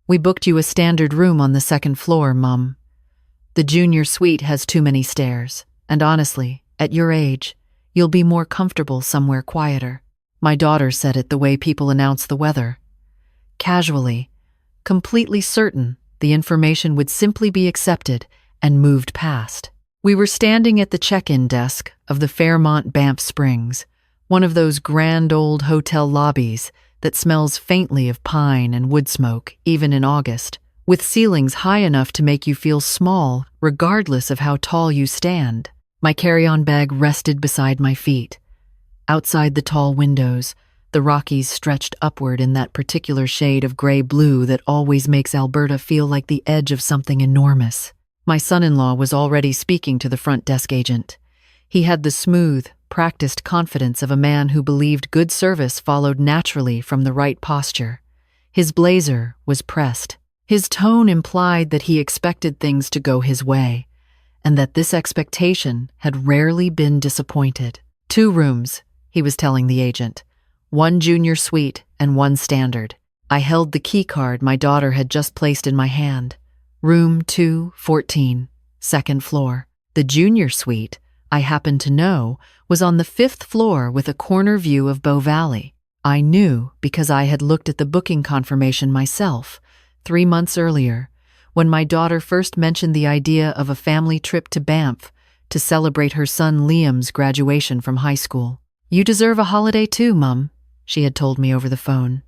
We booked you a standard room on the second floor, Mum. The junior suite has too many stairs, and honestly, at your age, you'll be more comfortable somewhere quieter. My daughter said it the way people announce the weather. Casually, completely certain the information would simply be accepted and moved past. We were standing at the check-in desk of the Fairmont Banff Springs, one of those grand old hotel lobbies that smells faintly of pine and wood smoke even in August, with ceilings high enough to make you feel small regardless of how tall you stand. My carry-on bag rested beside my feet. Outside the tall windows, the Rockies stretched upward in that particular shade of gray-blue that always makes Alberta feel like the edge of something enormous. My son-in-law was already speaking to the front desk agent. He had the smooth, practiced confidence of a man who believed good service followed naturally from the right posture. His blazer was pressed. His tone implied that he expected things to go his way, and that this expectation had rarely been disappointed. 2 rooms, he was telling the agent. 1 junior suite and 1 standard. I held the key card my daughter had just placed in my hand. Room 214, second floor. The junior suite, I happened to know, was on the 5th floor with a corner view of Bow Valley. I knew because I had looked at the booking confirmation myself 3 months earlier, when my daughter first mentioned the idea of a family trip to Banff to celebrate her son Liam's graduation from high school. "You deserve a holiday too, Mum," she had told me over the phone.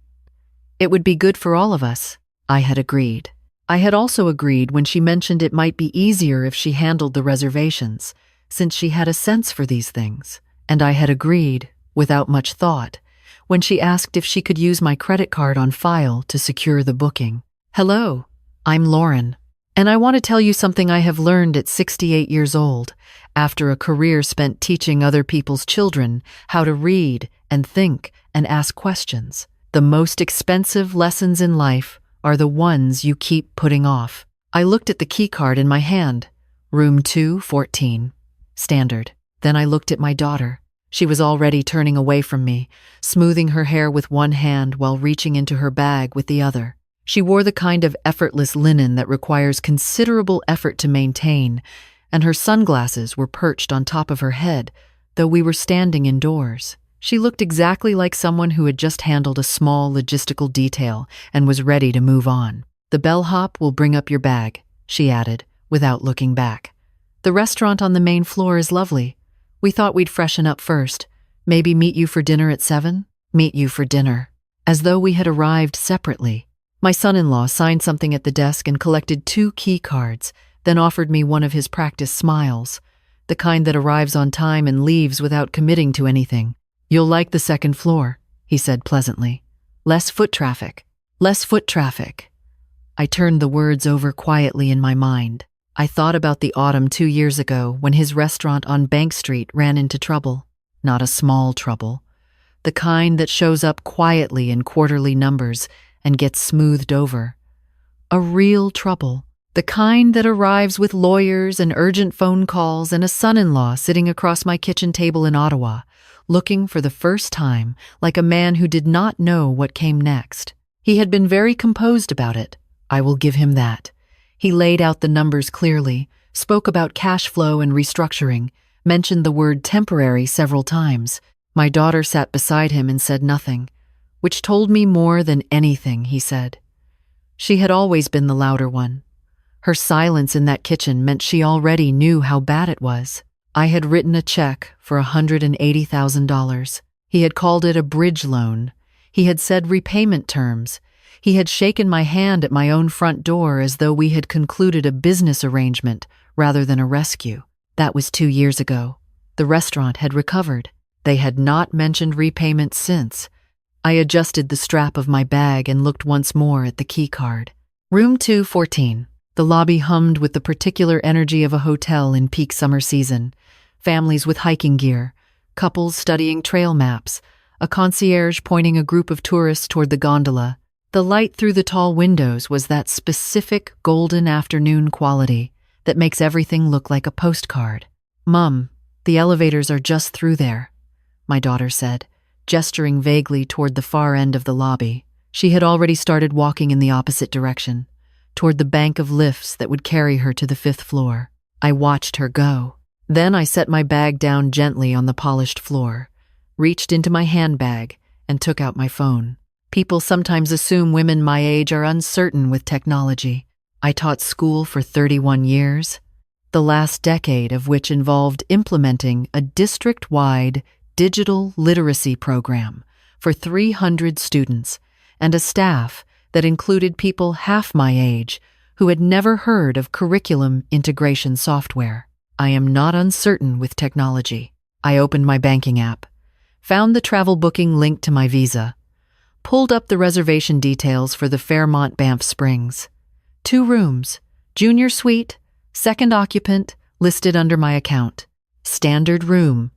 "It would be good for all of us," I had agreed. I had also agreed when she mentioned it might be easier if she handled the reservations, since she had a sense for these things, and I had agreed, without much thought, when she asked if she could use my credit card on file to secure the booking. "Hello, I'm Lauren, and I want to tell you something I have learned at 68 years old, after a career spent teaching other people's children how to read and think and ask questions. The most expensive lessons in life are the ones you keep putting off." I looked at the key card in my hand. Room 214. Standard. Then I looked at my daughter. She was already turning away from me, smoothing her hair with one hand while reaching into her bag with the other. She wore the kind of effortless linen that requires considerable effort to maintain, and her sunglasses were perched on top of her head, though we were standing indoors. She looked exactly like someone who had just handled a small logistical detail and was ready to move on. "The bellhop will bring up your bag," she added, without looking back. "The restaurant on the main floor is lovely. We thought we'd freshen up first. Maybe meet you for dinner at 7? Meet you for dinner." As though we had arrived separately. My son-in-law signed something at the desk and collected 2 key cards, then offered me one of his practice smiles, the kind that arrives on time and leaves without committing to anything. "You'll like the second floor," he said pleasantly. "Less foot traffic. Less foot traffic." I turned the words over quietly in my mind. I thought about the autumn 2 years ago when his restaurant on Bank Street ran into trouble. Not a small trouble. The kind that shows up quietly in quarterly numbers and gets smoothed over. A real trouble. The kind that arrives with lawyers and urgent phone calls and a son-in-law sitting across my kitchen table in Ottawa, looking for the first time like a man who did not know what came next. He had been very composed about it. I will give him that. He laid out the numbers clearly, spoke about cash flow and restructuring, mentioned the word temporary several times. My daughter sat beside him and said nothing, which told me more than anything he said. She had always been the louder one. Her silence in that kitchen meant she already knew how bad it was. I had written a check for $180,000. He had called it a bridge loan. He had said repayment terms. He had shaken my hand at my own front door as though we had concluded a business arrangement rather than a rescue. That was 2 years ago. The restaurant had recovered. They had not mentioned repayment since. I adjusted the strap of my bag and looked once more at the key card. Room 214. The lobby hummed with the particular energy of a hotel in peak summer season. Families with hiking gear, couples studying trail maps, a concierge pointing a group of tourists toward the gondola. The light through the tall windows was that specific golden afternoon quality that makes everything look like a postcard. "Mum, the elevators are just through there," my daughter said, gesturing vaguely toward the far end of the lobby. She had already started walking in the opposite direction, toward the bank of lifts that would carry her to the 5th floor. I watched her go. Then I set my bag down gently on the polished floor, reached into my handbag, and took out my phone. People sometimes assume women my age are uncertain with technology. I taught school for 31 years, the last decade of which involved implementing a district-wide digital literacy program for 300 students and a staff that included people half my age who had never heard of curriculum integration software. I am not uncertain with technology. I opened my banking app, found the travel booking linked to my visa, pulled up the reservation details for the Fairmont Banff Springs. 2 rooms, junior suite, 2nd occupant, listed under my account. Standard room,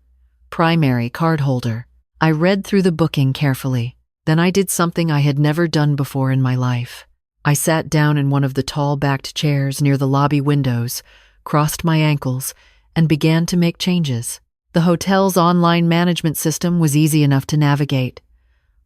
primary cardholder. I read through the booking carefully. Then I did something I had never done before in my life. I sat down in one of the tall-backed chairs near the lobby windows, crossed my ankles, and began to make changes. The hotel's online management system was easy enough to navigate.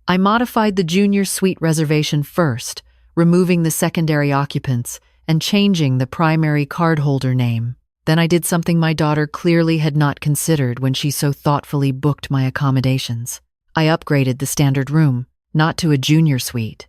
I modified the junior suite reservation first, removing the secondary occupants and changing the primary cardholder name. Then I did something my daughter clearly had not considered when she so thoughtfully booked my accommodations. I upgraded the standard room, not to a junior suite,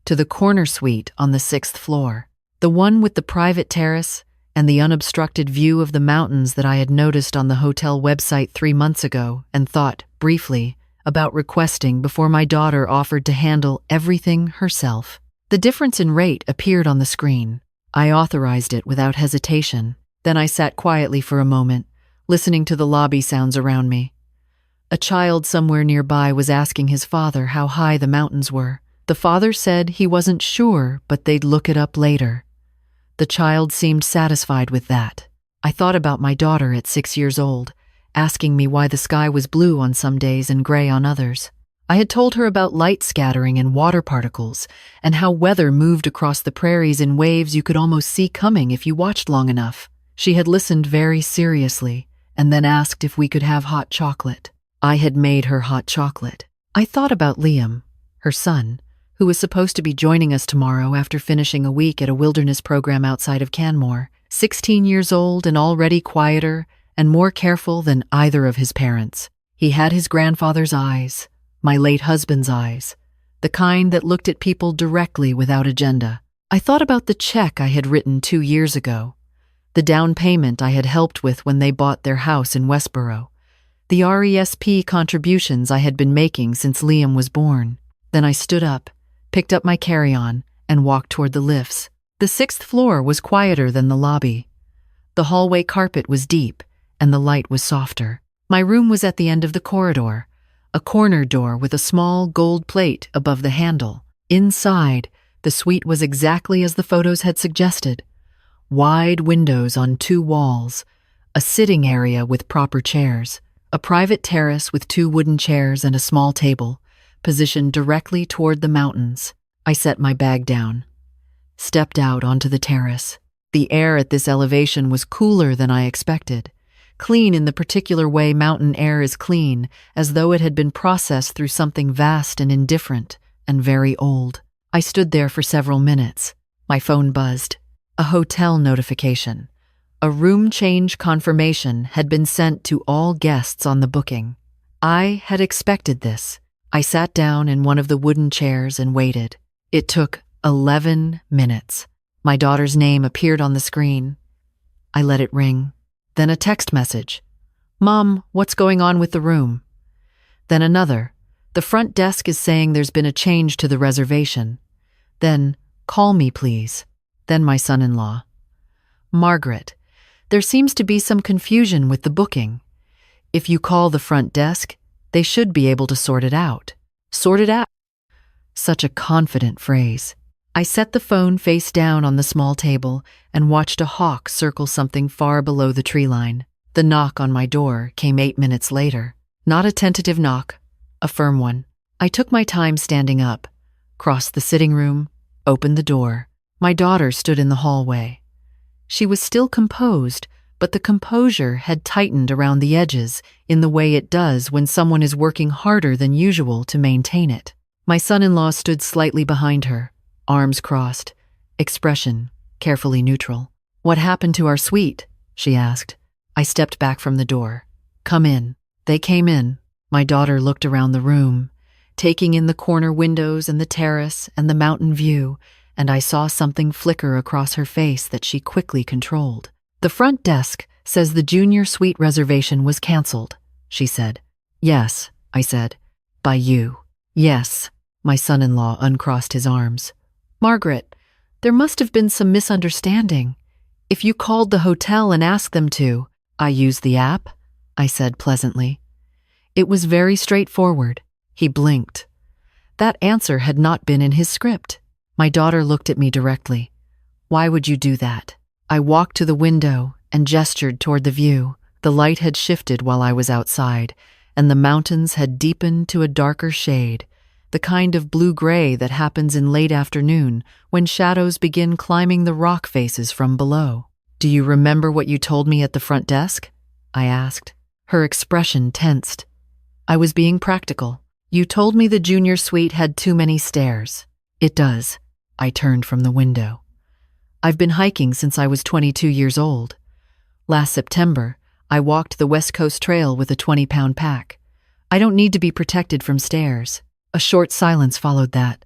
to the corner suite on the 6th floor, the one with the private terrace and the unobstructed view of the mountains that I had noticed on the hotel website 3 months ago and thought, briefly, about requesting before my daughter offered to handle everything herself. The difference in rate appeared on the screen. I authorized it without hesitation. Then I sat quietly for a moment, listening to the lobby sounds around me. A child somewhere nearby was asking his father how high the mountains were. The father said he wasn't sure, but they'd look it up later. The child seemed satisfied with that. I thought about my daughter at 6 years old, asking me why the sky was blue on some days and gray on others. I had told her about light scattering and water particles, and how weather moved across the prairies in waves you could almost see coming if you watched long enough. She had listened very seriously, and then asked if we could have hot chocolate. I had made her hot chocolate. I thought about Liam, her son, who was supposed to be joining us tomorrow after finishing a week at a wilderness program outside of Canmore, 16 years old and already quieter and more careful than either of his parents. He had his grandfather's eyes, my late husband's eyes, the kind that looked at people directly without agenda. I thought about the check I had written 2 years ago, the down payment I had helped with when they bought their house in Westboro, the RESP contributions I had been making since Liam was born. Then I stood up, picked up my carry-on, and walked toward the lifts. The 6th floor was quieter than the lobby. The hallway carpet was deep, and the light was softer. My room was at the end of the corridor, a corner door with a small gold plate above the handle. Inside, the suite was exactly as the photos had suggested. Wide windows on 2 walls, a sitting area with proper chairs, a private terrace with 2 wooden chairs and a small table, positioned directly toward the mountains. I set my bag down, stepped out onto the terrace. The air at this elevation was cooler than I expected, clean in the particular way mountain air is clean, as though it had been processed through something vast and indifferent and very old. I stood there for several minutes. My phone buzzed. A hotel notification. A room change confirmation had been sent to all guests on the booking. I had expected this. I sat down in one of the wooden chairs and waited. It took 11 minutes. My daughter's name appeared on the screen. I let it ring. Then a text message. "Mom, what's going on with the room?" Then another. "The front desk is saying there's been a change to the reservation." Then, "Call me, please." Then my son-in-law. "Margaret, there seems to be some confusion with the booking. If you call the front desk, they should be able to sort it out." Sort it out? Such a confident phrase. I set the phone face down on the small table and watched a hawk circle something far below the tree line. The knock on my door came 8 minutes later. Not a tentative knock, a firm one. I took my time standing up, crossed the sitting room, opened the door. My daughter stood in the hallway. She was still composed, but the composure had tightened around the edges in the way it does when someone is working harder than usual to maintain it. My son-in-law stood slightly behind her, arms crossed, expression carefully neutral. "What happened to our suite?" she asked. I stepped back from the door. "Come in." They came in. My daughter looked around the room, taking in the corner windows and the terrace and the mountain view, and I saw something flicker across her face that she quickly controlled. "The front desk says the junior suite reservation was canceled," she said. "Yes," I said. "By you." "Yes." My son-in-law uncrossed his arms. "Margaret, there must have been some misunderstanding. If you called the hotel and asked them to—" "I used the app," I said pleasantly. It was very straightforward. He blinked. That answer had not been in his script. My daughter looked at me directly. "Why would you do that?" I walked to the window and gestured toward the view. The light had shifted while I was outside, and the mountains had deepened to a darker shade, the kind of blue-gray that happens in late afternoon when shadows begin climbing the rock faces from below. "Do you remember what you told me at the front desk?" I asked. Her expression tensed. I was being practical. "You told me the junior suite had too many stairs." "It does." I turned from the window. "I've been hiking since I was 22 years old. Last September, I walked the West Coast Trail with a 20-pound pack. I don't need to be protected from stairs." A short silence followed that.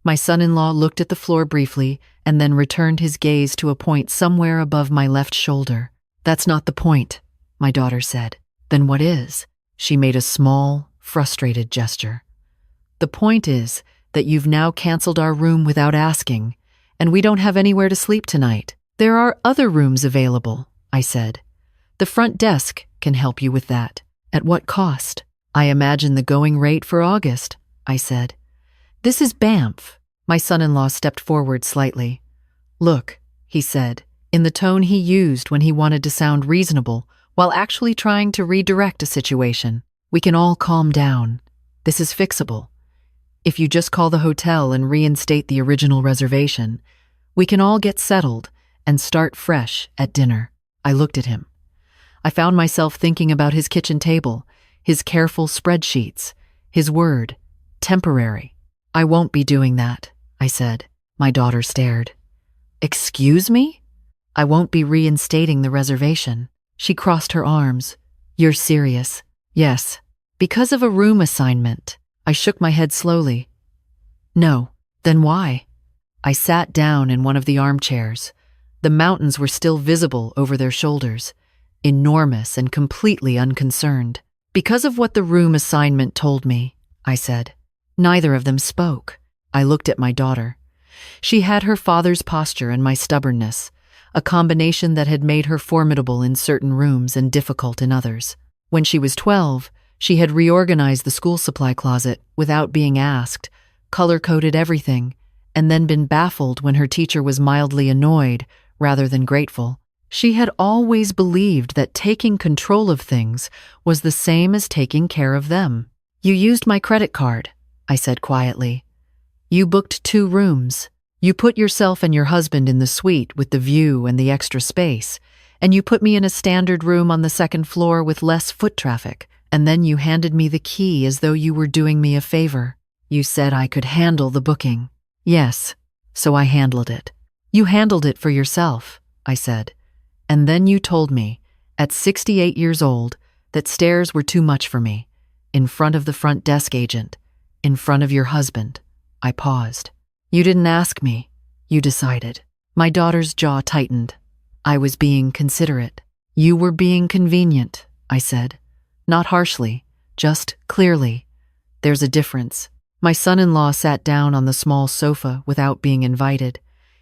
My son-in-law looked at the floor briefly and then returned his gaze to a point somewhere above my left shoulder. "That's not the point," my daughter said. "Then what is?" She made a small, frustrated gesture. "The point is that you've now canceled our room without asking, and we don't have anywhere to sleep tonight." "There are other rooms available," I said. "The front desk can help you with that." "At what cost?" "I imagine the going rate for August," I said. "This is Banff." My son-in-law stepped forward slightly. "Look," he said, in the tone he used when he wanted to sound reasonable while actually trying to redirect a situation. "We can all calm down. This is fixable. If you just call the hotel and reinstate the original reservation, we can all get settled and start fresh at dinner." I looked at him. I found myself thinking about his kitchen table, his careful spreadsheets, his word, temporary. "I won't be doing that," I said. My daughter stared. "Excuse me?" "I won't be reinstating the reservation." She crossed her arms. "You're serious?" "Yes." "Because of a room assignment." I shook my head slowly. "No." "Then why?" I sat down in one of the armchairs. The mountains were still visible over their shoulders, enormous and completely unconcerned. "Because of what the room assignment told me," I said. Neither of them spoke. I looked at my daughter. She had her father's posture and my stubbornness, a combination that had made her formidable in certain rooms and difficult in others. When she was 12, she had reorganized the school supply closet without being asked, color-coded everything, and then been baffled when her teacher was mildly annoyed rather than grateful. She had always believed that taking control of things was the same as taking care of them. "You used my credit card," I said quietly. "You booked 2 rooms. You put yourself and your husband in the suite with the view and the extra space, and you put me in a standard room on the 2nd floor with less foot traffic, and then you handed me the key as though you were doing me a favor. You said I could handle the booking." "Yes, so I handled it." "You handled it for yourself," I said. "And then you told me, at 68 years old, that stairs were too much for me, in front of the front desk agent, in front of your husband." I paused. "You didn't ask me. You decided." My daughter's jaw tightened. "I was being considerate." "You were being convenient," I said. Not harshly, just clearly. "There's a difference." My son-in-law sat down on the small sofa without being invited.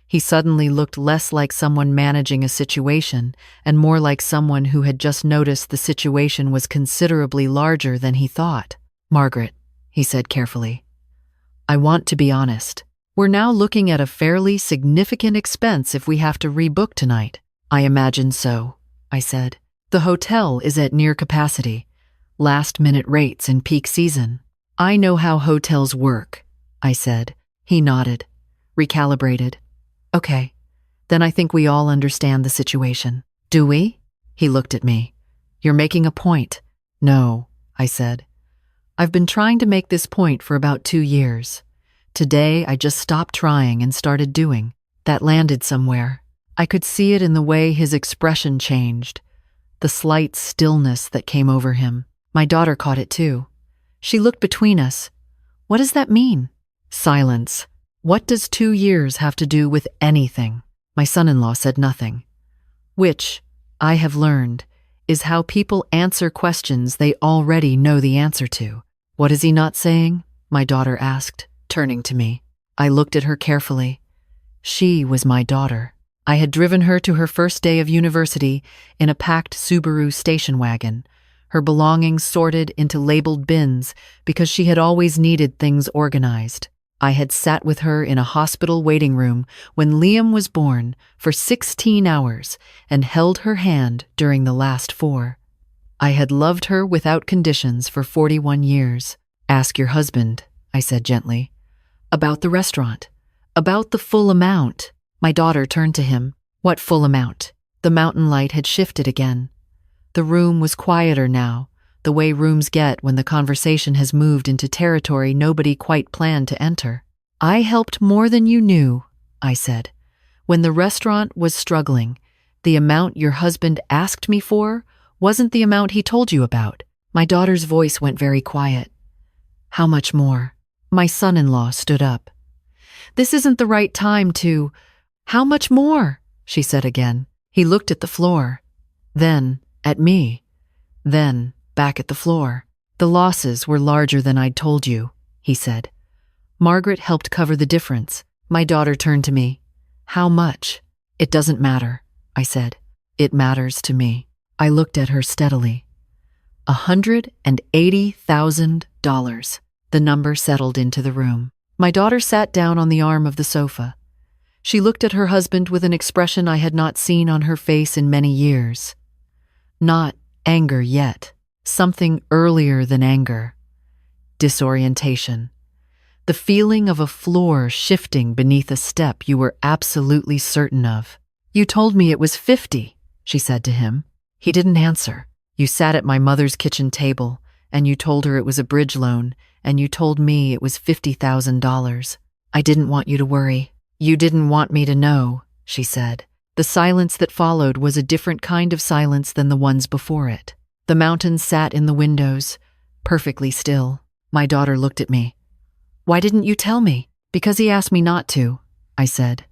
He suddenly looked less like someone managing a situation and more like someone who had just noticed the situation was considerably larger than he thought. "Margaret," he said carefully, "I want to be honest. We're now looking at a fairly significant expense if we have to rebook tonight." "I imagine so," I said. "The hotel is at near capacity, last-minute rates in peak season." "I know how hotels work," I said. He nodded, recalibrated. "Okay, then I think we all understand the situation." "Do we?" He looked at me. "You're making a point." "No," I said. I've been trying to make this point for about 2 years. Today, I just stopped trying and started doing. That landed somewhere. I could see it in the way his expression changed, the slight stillness that came over him. My daughter caught it too. She looked between us. What does that mean? Silence. What does 2 years have to do with anything? My son-in-law said nothing. Which, I have learned, is how people answer questions they already know the answer to. What is he not saying? My daughter asked, turning to me. I looked at her carefully. She was my daughter. I had driven her to her first day of university in a packed Subaru station wagon, her belongings sorted into labeled bins because she had always needed things organized. I had sat with her in a hospital waiting room when Liam was born for 16 hours and held her hand during the last 4. I had loved her without conditions for 41 years. Ask your husband, I said gently. About the restaurant. About the full amount. My daughter turned to him. What full amount? The mountain light had shifted again. The room was quieter now, the way rooms get when the conversation has moved into territory nobody quite planned to enter. I helped more than you knew, I said. When the restaurant was struggling, the amount your husband asked me for wasn't the amount he told you about. My daughter's voice went very quiet. How much more? My son-in-law stood up. This isn't the right time to... How much more? She said again. He looked at the floor, then at me, then back at the floor. The losses were larger than I'd told you, he said. Margaret helped cover the difference. My daughter turned to me. How much? It doesn't matter, I said. It matters to me. I looked at her steadily. $180,000. The number settled into the room. My daughter sat down on the arm of the sofa. She looked at her husband with an expression I had not seen on her face in many years. Not anger yet. Something earlier than anger. Disorientation. The feeling of a floor shifting beneath a step you were absolutely certain of. You told me it was 50, she said to him. He didn't answer. You sat at my mother's kitchen table, and you told her it was a bridge loan, and you told me it was $50,000. I didn't want you to worry. You didn't want me to know, she said. The silence that followed was a different kind of silence than the ones before it. The mountains sat in the windows, perfectly still. My daughter looked at me. Why didn't you tell me? Because he asked me not to, I said.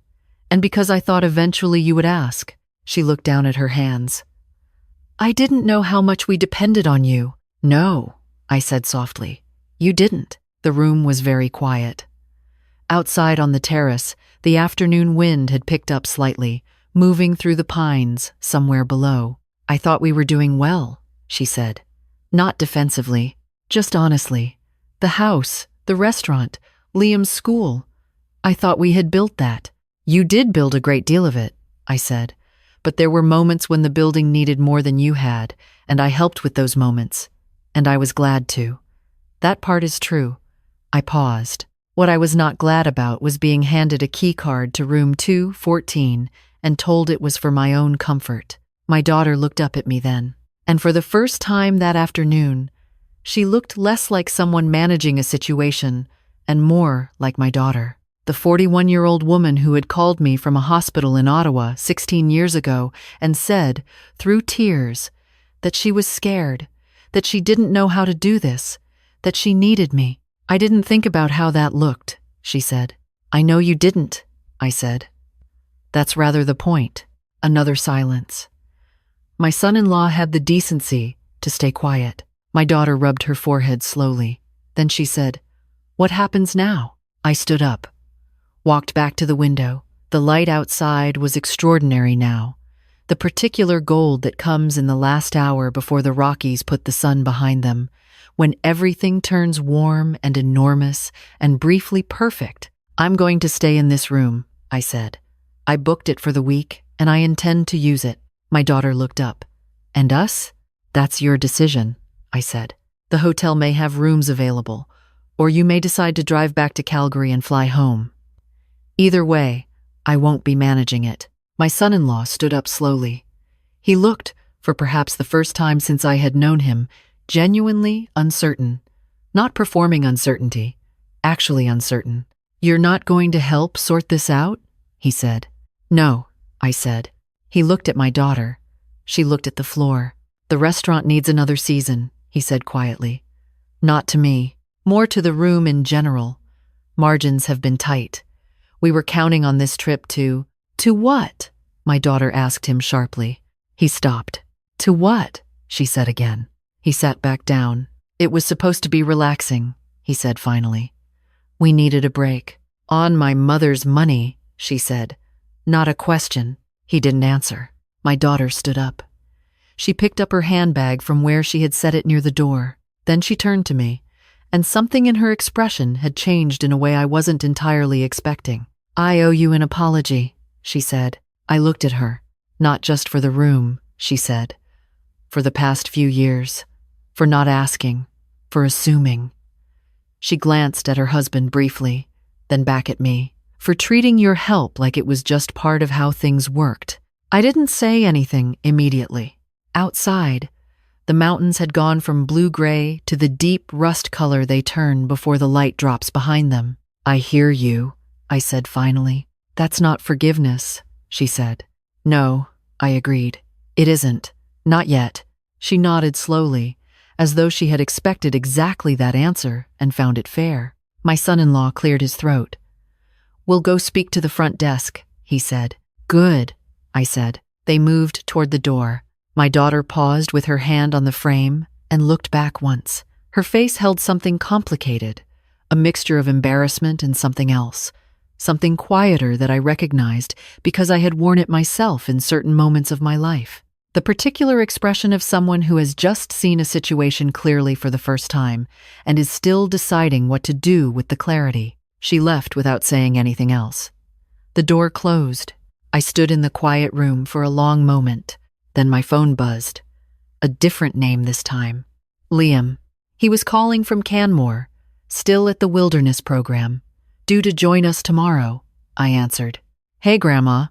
And because I thought eventually you would ask. She looked down at her hands. I didn't know how much we depended on you. No, I said softly. You didn't. The room was very quiet. Outside on the terrace, the afternoon wind had picked up slightly, moving through the pines somewhere below. I thought we were doing well, she said. Not defensively, just honestly. The house, the restaurant, Liam's school. I thought we had built that. You did build a great deal of it, I said. But there were moments when the building needed more than you had, and I helped with those moments. And I was glad to. That part is true. I paused. What I was not glad about was being handed a key card to room 214 and told it was for my own comfort. My daughter looked up at me then, and for the first time that afternoon, she looked less like someone managing a situation and more like my daughter. The 41-year-old woman who had called me from a hospital in Ottawa 16 years ago and said, through tears, that she was scared, that she didn't know how to do this, that she needed me. I didn't think about how that looked, she said. I know you didn't, I said. That's rather the point. Another silence. My son-in-law had the decency to stay quiet. My daughter rubbed her forehead slowly. Then she said, What happens now? I stood up, walked back to the window. The light outside was extraordinary now. The particular gold that comes in the last hour before the Rockies put the sun behind them, when everything turns warm and enormous and briefly perfect. I'm going to stay in this room, I said. I booked it for the week, and I intend to use it. My daughter looked up. And us? That's your decision, I said. The hotel may have rooms available, or you may decide to drive back to Calgary and fly home. Either way, I won't be managing it. My son-in-law stood up slowly. He looked, for perhaps the first time since I had known him, genuinely uncertain. Not performing uncertainty, actually uncertain. You're not going to help sort this out? He said. No, I said. He looked at my daughter. She looked at the floor. The restaurant needs another season, he said quietly. Not to me, more to the room in general. Margins have been tight. We were counting on this trip to what? My daughter asked him sharply. He stopped. To what? She said again. He sat back down. It was supposed to be relaxing, he said finally. We needed a break. On my mother's money, she said. Not a question. He didn't answer. My daughter stood up. She picked up her handbag from where she had set it near the door. Then she turned to me, and something in her expression had changed in a way I wasn't entirely expecting. I owe you an apology, she said. I looked at her. Not just for the room, she said. For the past few years. For not asking. For assuming. She glanced at her husband briefly, then back at me. For treating your help like it was just part of how things worked. I didn't say anything immediately. Outside, the mountains had gone from blue-gray to the deep rust color they turn before the light drops behind them. I hear you, I said finally. That's not forgiveness, she said. No, I agreed. It isn't. Not yet. She nodded slowly, as though she had expected exactly that answer and found it fair. My son-in-law cleared his throat. We'll go speak to the front desk, he said. Good, I said. They moved toward the door. My daughter paused with her hand on the frame and looked back once. Her face held something complicated, a mixture of embarrassment and something else, something quieter that I recognized because I had worn it myself in certain moments of my life. The particular expression of someone who has just seen a situation clearly for the first time and is still deciding what to do with the clarity. She left without saying anything else. The door closed. I stood in the quiet room for a long moment. Then my phone buzzed. A different name this time. Liam. He was calling from Canmore, still at the wilderness program. Due to join us tomorrow, I answered. Hey, Grandma.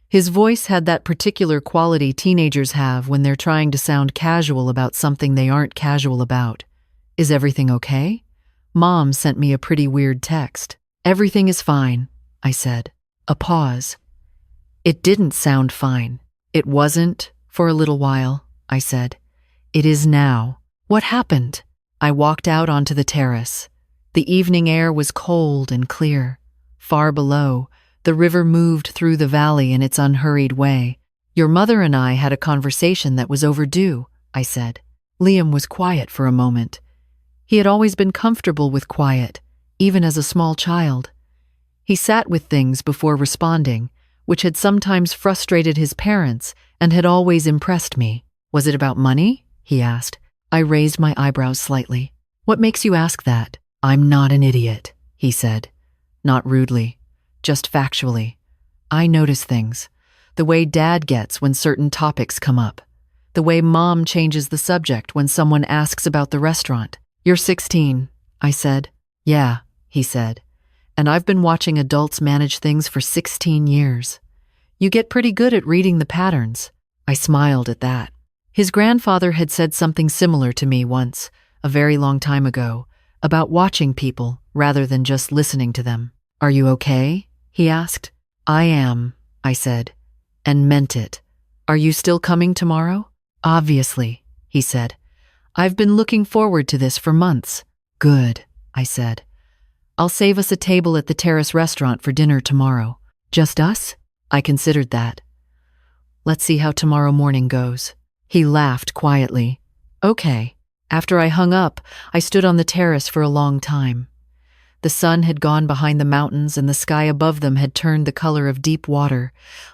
His voice had that particular quality teenagers have when they're trying to sound casual about something they aren't casual about. Is everything okay? Mom sent me a pretty weird text. Everything is fine, I said. A pause. It didn't sound fine. It wasn't for a little while, I said. It is now. What happened? I walked out onto the terrace. The evening air was cold and clear. Far below, the river moved through the valley in its unhurried way. Your mother and I had a conversation that was overdue, I said. Liam was quiet for a moment. He had always been comfortable with quiet, even as a small child. He sat with things before responding, which had sometimes frustrated his parents and had always impressed me. Was it about money? He asked. I raised my eyebrows slightly. What makes you ask that? I'm not an idiot, he said. Not rudely, just factually. I notice things. The way Dad gets when certain topics come up. The way Mom changes the subject when someone asks about the restaurant. You're 16, I said. Yeah, he said. And I've been watching adults manage things for 16 years. You get pretty good at reading the patterns. I smiled at that. His grandfather had said something similar to me once, a very long time ago, about watching people rather than just listening to them. Are you okay? He asked. I am, I said, and meant it. Are you still coming tomorrow? Obviously, he said. I've been looking forward to this for months. Good, I said. I'll save us a table at the terrace restaurant for dinner tomorrow. Just us? I considered that. Let's see how tomorrow morning goes. He laughed quietly. Okay. After I hung up, I stood on the terrace for a long time. The sun had gone behind the mountains and the sky above them had turned the color of deep water,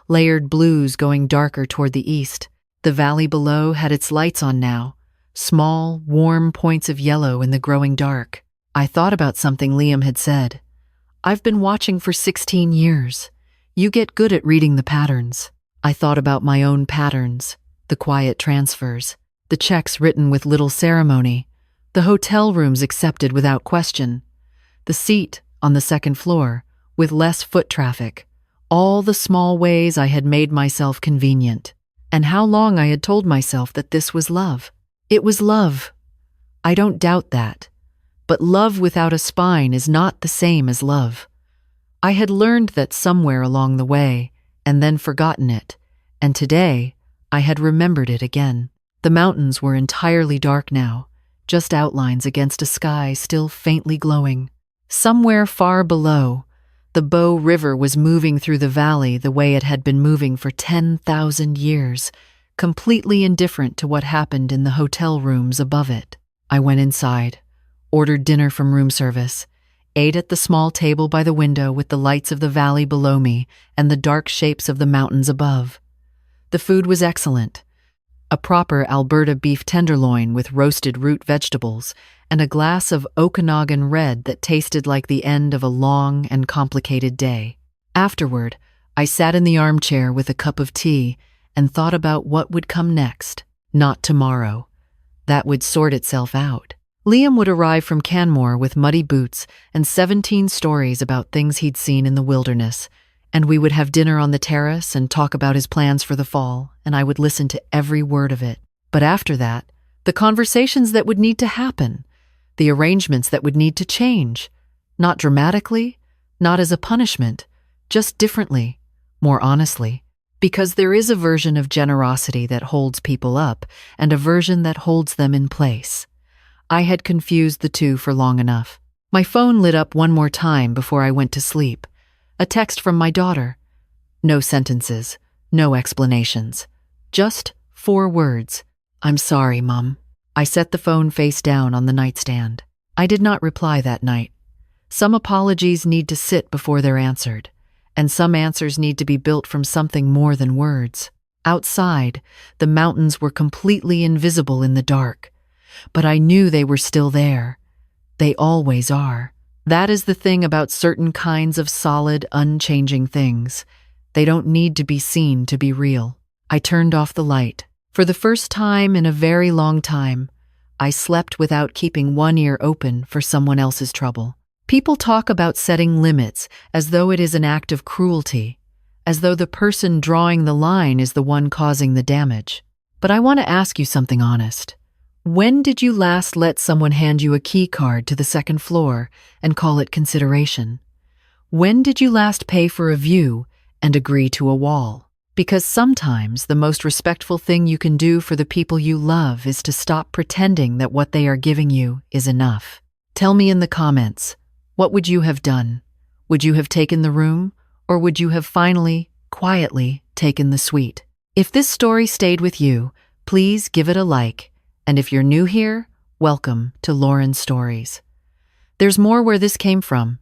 layered blues going darker toward the east. The valley below had its lights on now, small, warm points of yellow in the growing dark. I thought about something Liam had said. I've been watching for 16 years. You get good at reading the patterns. I thought about my own patterns, the quiet transfers, the checks written with little ceremony, the hotel rooms accepted without question, the seat on the second floor with less foot traffic, all the small ways I had made myself convenient, and how long I had told myself that this was love. It was love. I don't doubt that. But love without a spine is not the same as love. I had learned that somewhere along the way, and then forgotten it, and today I had remembered it again. The mountains were entirely dark now, just outlines against a sky still faintly glowing. Somewhere far below, the Bow River was moving through the valley the way it had been moving for 10,000 years, completely indifferent to what happened in the hotel rooms above it. I went inside, ordered dinner from room service, ate at the small table by the window with the lights of the valley below me and the dark shapes of the mountains above. The food was excellent. A proper Alberta beef tenderloin with roasted root vegetables and a glass of Okanagan Red that tasted like the end of a long and complicated day. Afterward, I sat in the armchair with a cup of tea and thought about what would come next. Not tomorrow. That would sort itself out. Liam would arrive from Canmore with muddy boots and 17 stories about things he'd seen in the wilderness, and we would have dinner on the terrace and talk about his plans for the fall, and I would listen to every word of it. But after that, the conversations that would need to happen, the arrangements that would need to change, not dramatically, not as a punishment, just differently, more honestly. Because there is a version of generosity that holds people up and a version that holds them in place. I had confused the two for long enough. My phone lit up one more time before I went to sleep. A text from my daughter. No sentences, no explanations. Just 4 words. I'm sorry, Mom. I set the phone face down on the nightstand. I did not reply that night. Some apologies need to sit before they're answered, and some answers need to be built from something more than words. Outside, the mountains were completely invisible in the dark, but I knew they were still there. They always are. That is the thing about certain kinds of solid, unchanging things. They don't need to be seen to be real. I turned off the light. For the first time in a very long time, I slept without keeping one ear open for someone else's trouble. People talk about setting limits as though it is an act of cruelty, as though the person drawing the line is the one causing the damage. But I want to ask you something honest. When did you last let someone hand you a key card to the second floor and call it consideration? When did you last pay for a view and agree to a wall? Because sometimes the most respectful thing you can do for the people you love is to stop pretending that what they are giving you is enough. Tell me in the comments, what would you have done? Would you have taken the room, or would you have finally, quietly, taken the suite? If this story stayed with you, please give it a like, and if you're new here, welcome to Lauren's Stories. There's more where this came from,